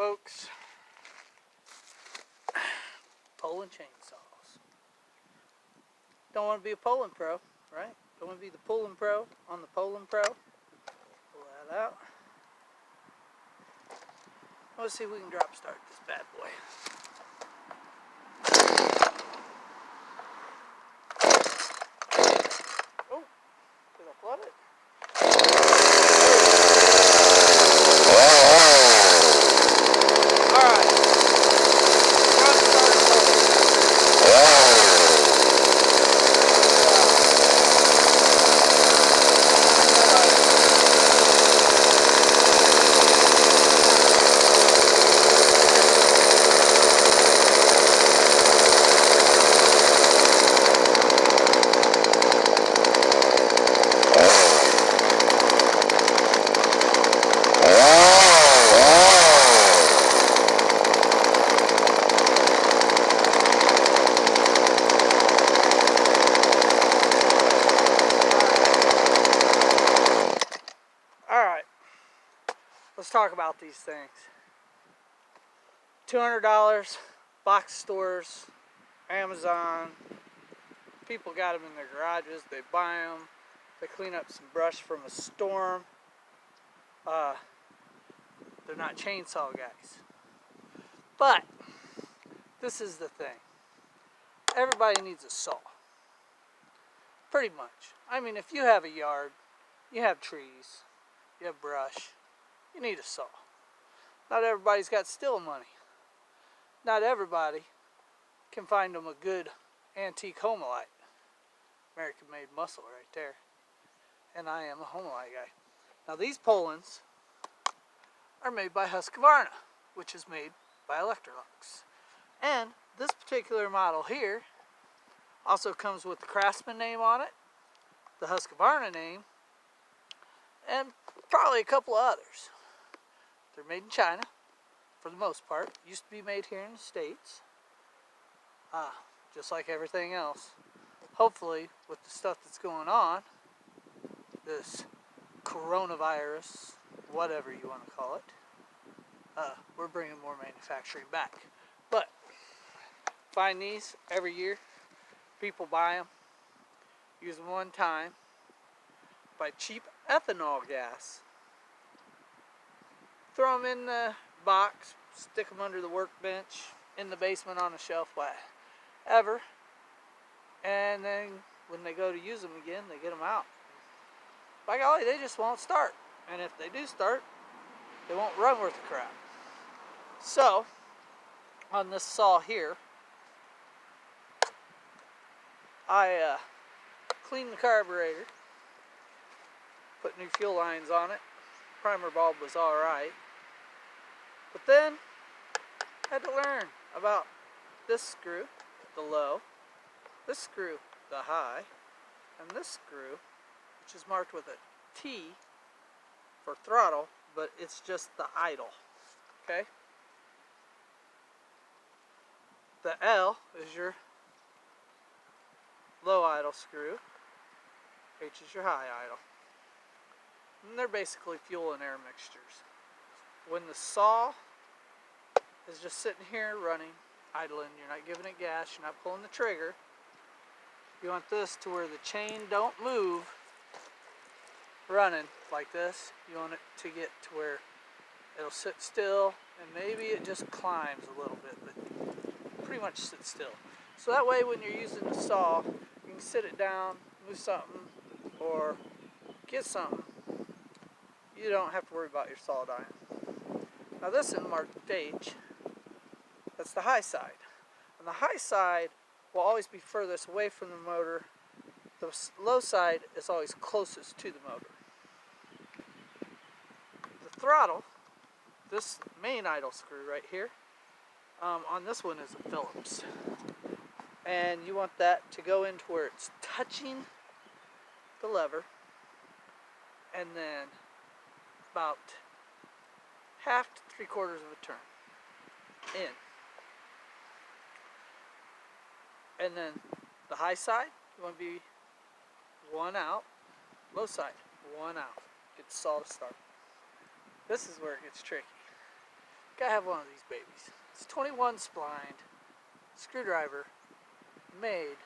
folks. Poulan chainsaws. Don't want to be a Poulan Pro, right? Don't want to be the Poulan Pro on the Poulan Pro. Pull that out. Let's see if we can drop start this bad boy. Oh, did I flood it? Let's talk about these things. $200, box stores, Amazon. People got them in their garages. They buy them. They clean up some brush from a storm. They're not chainsaw guys. But this is the thing. Everybody needs a saw. Pretty much. I mean, if you have a yard, you have trees, you have brush, you need a saw. Not everybody's got still money. Not everybody can find them a good antique Homelite. American-made muscle right there. And I am a Homelite guy. Now these Poulans are made by Husqvarna, which is made by Electrolux. And this particular model here also comes with the Craftsman name on it, the Husqvarna name, and probably a couple of others. They're made in China, for the most part. Used to be made here in the States. Just like everything else. Hopefully, with the stuff that's going on, this coronavirus, whatever you want to call it, we're bringing more manufacturing back. But, find these every year. People buy them, use them one time, buy cheap ethanol gas, throw them in the box, stick them under the workbench, in the basement on a shelf, whatever, and then when they go to use them again, they get them out. By golly, they just won't start, and if they do start, they won't run worth a crap. So, on this saw here, I cleaned the carburetor, put new fuel lines on it. Primer bulb was alright. But then, I had to learn about this screw, the low, this screw, the high, and this screw, which is marked with a T for throttle, but it's just the idle. Okay? The L is your low idle screw. H is your high idle. And they're basically fuel and air mixtures. When the saw is just sitting here running, idling, you're not giving it gas, you're not pulling the trigger. You want this to where the chain don't move running like this. You want it to get to where it'll sit still, and maybe it just climbs a little bit, but pretty much sit still. So that way when you're using the saw, you can sit it down, move something, or get something. You don't have to worry about your saw dying. Now this is marked H. That's the high side. And the high side will always be furthest away from the motor. The low side is always closest to the motor. The throttle, this main idle screw right here, on this one is a Phillips. And you want that to go into where it's touching the lever, and then about half to 3/4 of a turn in. And then the high side, you want to be one out. Low side, one out. Get the saw to start. This is where it gets tricky. Gotta have one of these babies. It's 21 splined screwdriver made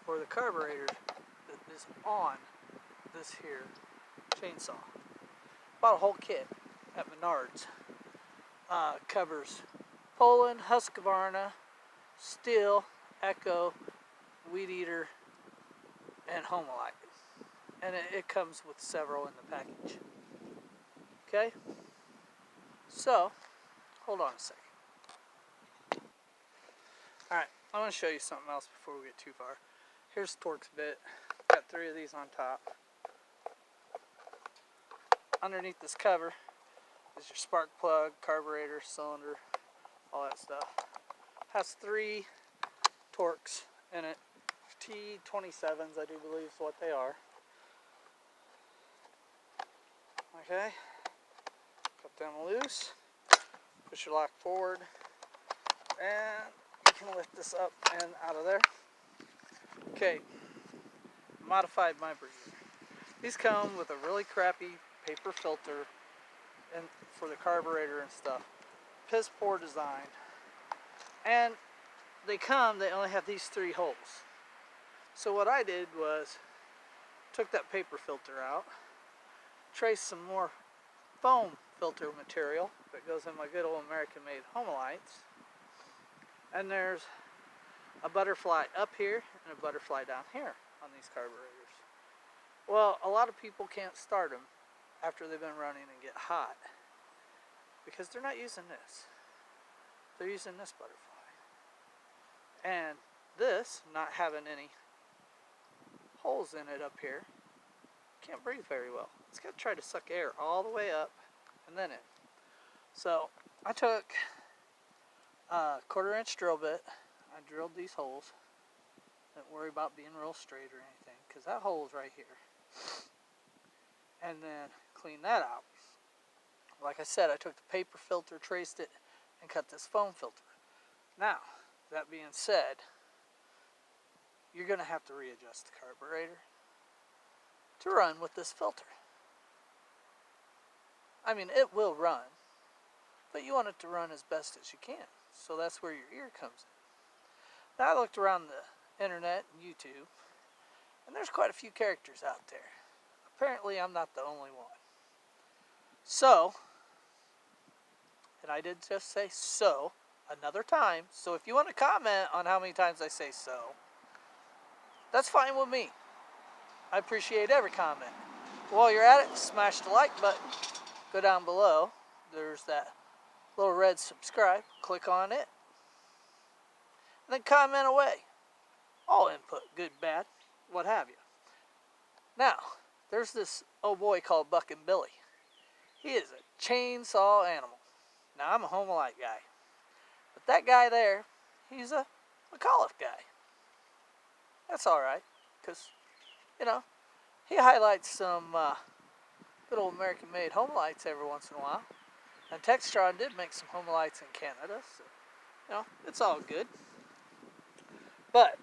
for the carburetor that is on this here chainsaw. Bought a whole kit at Menards. Covers Poulan, Husqvarna, Steel, Echo, Weed Eater, and Homelite. And it comes with several in the package. Okay? So, hold on a second. Alright, I want to show you something else before we get too far. Here's the Torx bit. Got 3 of these on top. Underneath this cover is your spark plug, carburetor, cylinder, all that stuff. Has 3 Torx in it. T27s, I do believe is what they are. Okay, cut them loose. Push your lock forward, and you can lift this up and out of there. Okay, modified my breather. These come with a really crappy paper filter and for the carburetor and stuff. Piss poor design. And they only have these 3 holes. So what I did was took that paper filter out, traced some more foam filter material that goes in my good old American made Homelites. And there's a butterfly up here and a butterfly down here on these carburetors. Well, a lot of people can't start them after they've been running and get hot because they're not using this. They're using this butterfly. And this, not having any holes in it up here, can't breathe very well. It's got to try to suck air all the way up and then in. So I took a 1/4 inch drill bit. I drilled these holes. Don't worry about being real straight or anything because that hole is right here. And then clean that out. Like I said, I took the paper filter, traced it, and cut this foam filter. Now, that being said, you're going to have to readjust the carburetor to run with this filter. I mean, it will run, but you want it to run as best as you can. So that's where your ear comes in. Now I looked around the internet and YouTube, and there's quite a few characters out there. Apparently I'm not the only one. So, and I did just say so another time, so if you want to comment on how many times I say so, that's fine with me. I appreciate every comment. While you're at it, smash the like button. Go down below. There's that little red subscribe. Click on it. And then comment away. All input, good, bad, what have you. Now, there's this old boy called Buckin' Billy. He is a chainsaw animal. Now, I'm a Homelite guy. But that guy there, he's a McAuliffe guy. That's alright, because, you know, he highlights some good old American-made Homelites every once in a while. And Textron did make some Homelites in Canada, so, you know, it's all good. But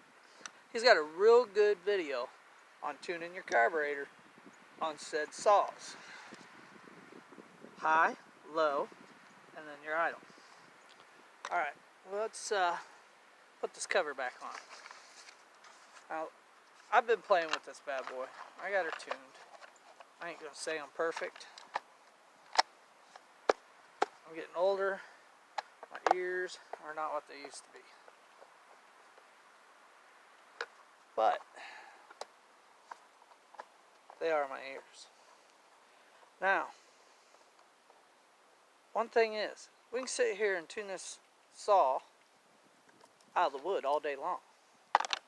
he's got a real good video on tuning your carburetor on said saws. High, low, and then your idle. Alright, well, let's put this cover back on. Now, I've been playing with this bad boy. I got her tuned. I ain't gonna say I'm perfect. I'm getting older. My ears are not what they used to be. But they are my ears. Now, one thing is, we can sit here and tune this saw out of the wood all day long.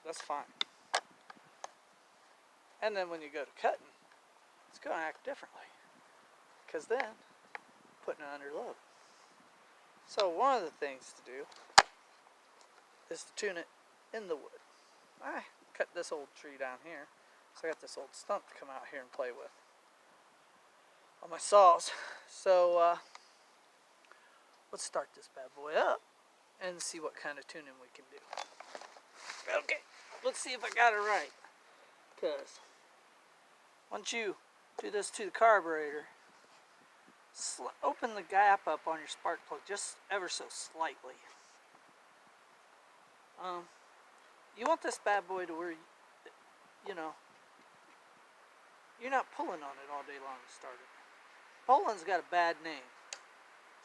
That's fine. And then when you go to cutting, it's going to act differently. Because then, putting it under load. So one of the things to do is to tune it in the wood. I cut this old tree down here, so I got this old stump to come out here and play with on my saws. So let's start this bad boy up and see what kind of tuning we can do. Okay, let's see if I got it right. Because once you do this to the carburetor, open the gap up on your spark plug just ever so slightly. You want this bad boy to where, you know, you're not pulling on it all day long to start it. Poulan's got a bad name,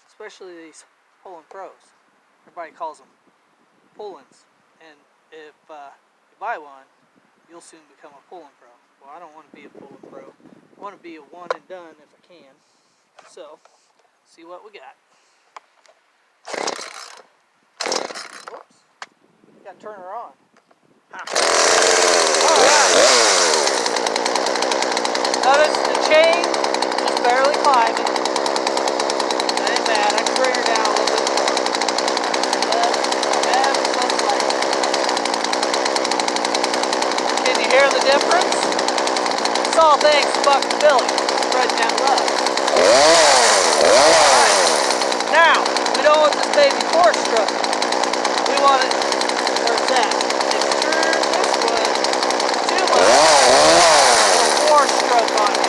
especially these Poulan Pros. Everybody calls them Poulans, and if you buy one, you'll soon become a Poulan Pro. Well, I don't want to be a Poulan Pro. I want to be a one and done if I can. So, see what we got. Whoops. Got to turn her on. Alright. Notice the chain is barely climbing. That ain't bad. I can bring her down a little bit more. But ever so slightly. Can you hear the difference? It's all thanks to Buck and Billy. Spreading that love. Alright. Now, we don't want this baby four-stroke. We want it, where's that? If you turn this one too much, four-stroke on it.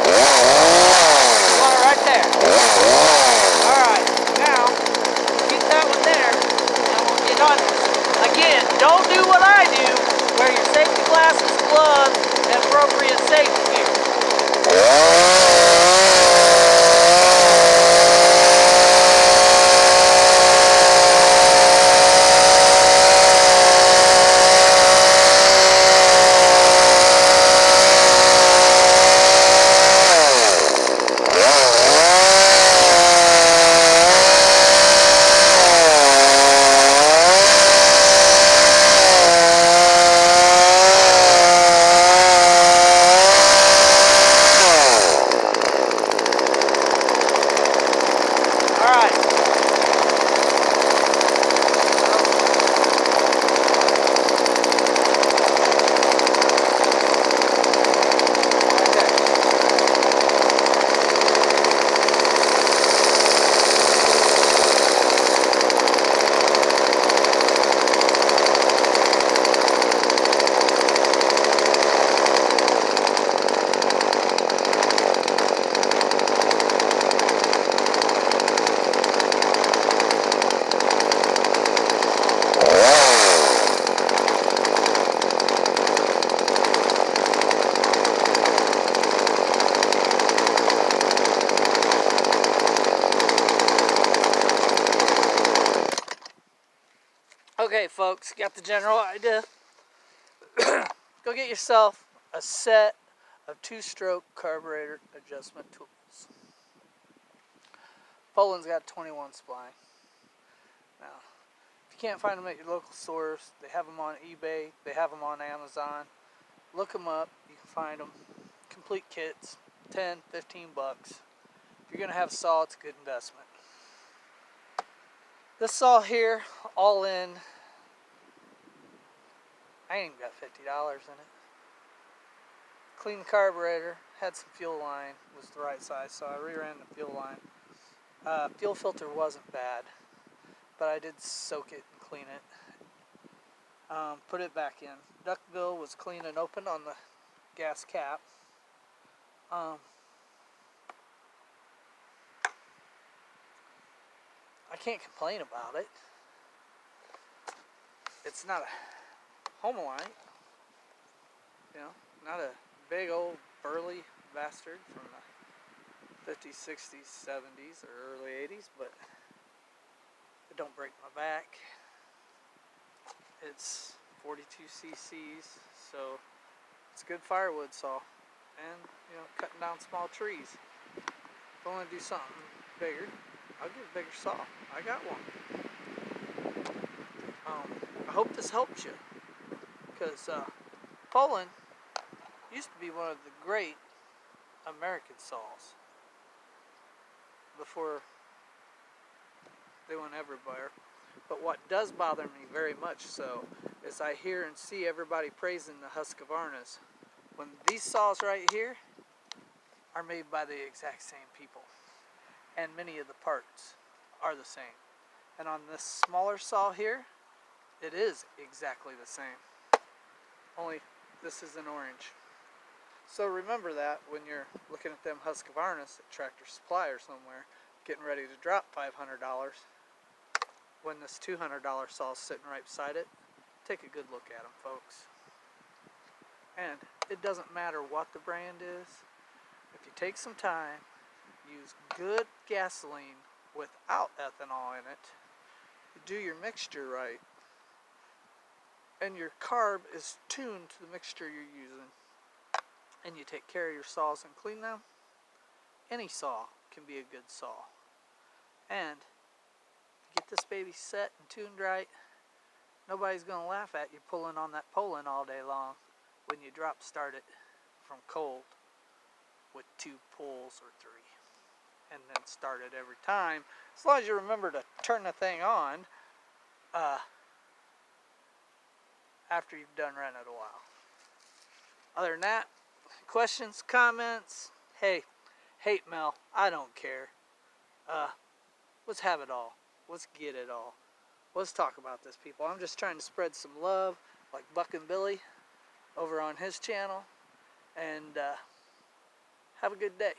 You want it right there. Alright, now, get that one there, and we'll get on this. Again, don't do what I do. Wear your safety glasses, gloves, and appropriate safety gear. Okay, folks, got the general idea. Go get yourself a set of two-stroke carburetor adjustment tools. Poulan's got 21 spline. Now, if you can't find them at your local stores, they have them on eBay, they have them on Amazon. Look them up, you can find them. Complete kits, 10, 15 bucks. If you're going to have a saw, it's a good investment. This saw here, all in, I ain't even got $50 in it. Cleaned the carburetor, had some fuel line, was the right size, so I reran the fuel line. Fuel filter wasn't bad, but I did soak it and clean it. Put it back in. Duct bill was clean and open on the gas cap. I can't complain about it. It's not a Homelite, you know, not a big old burly bastard from the 50s, 60s, 70s, or early 80s, but it don't break my back. It's 42 cc's, so it's a good firewood saw, and you know, cutting down small trees. If I want to do something bigger, I'll get a bigger saw. I got one. I hope this helps you, because Poulan used to be one of the great American saws before they went everywhere. But what does bother me very much so is I hear and see everybody praising the Husqvarnas when these saws right here are made by the exact same people, and many of the parts are the same. And on this smaller saw here, it is exactly the same, only this is an orange. So remember that when you're looking at them Husqvarnas at Tractor Supply or somewhere, getting ready to drop $500, when this $200 saw is sitting right beside it, take a good look at them, folks. And it doesn't matter what the brand is. If you take some time, use good gasoline without ethanol in it, you do your mixture right, and your carb is tuned to the mixture you're using, and you take care of your saws and clean them, any saw can be a good saw. And get this baby set and tuned right, nobody's going to laugh at you pulling on that Poulan all day long when you drop start it from cold with 2 pulls or 3, and then start it every time, as long as you remember to turn the thing on after you've done running it a while. Other than that, questions, comments, hey, hate mail, I don't care. Let's have it all. Let's get it all. Let's talk about this, people. I'm just trying to spread some love, like Buck and Billy over on his channel, and have a good day.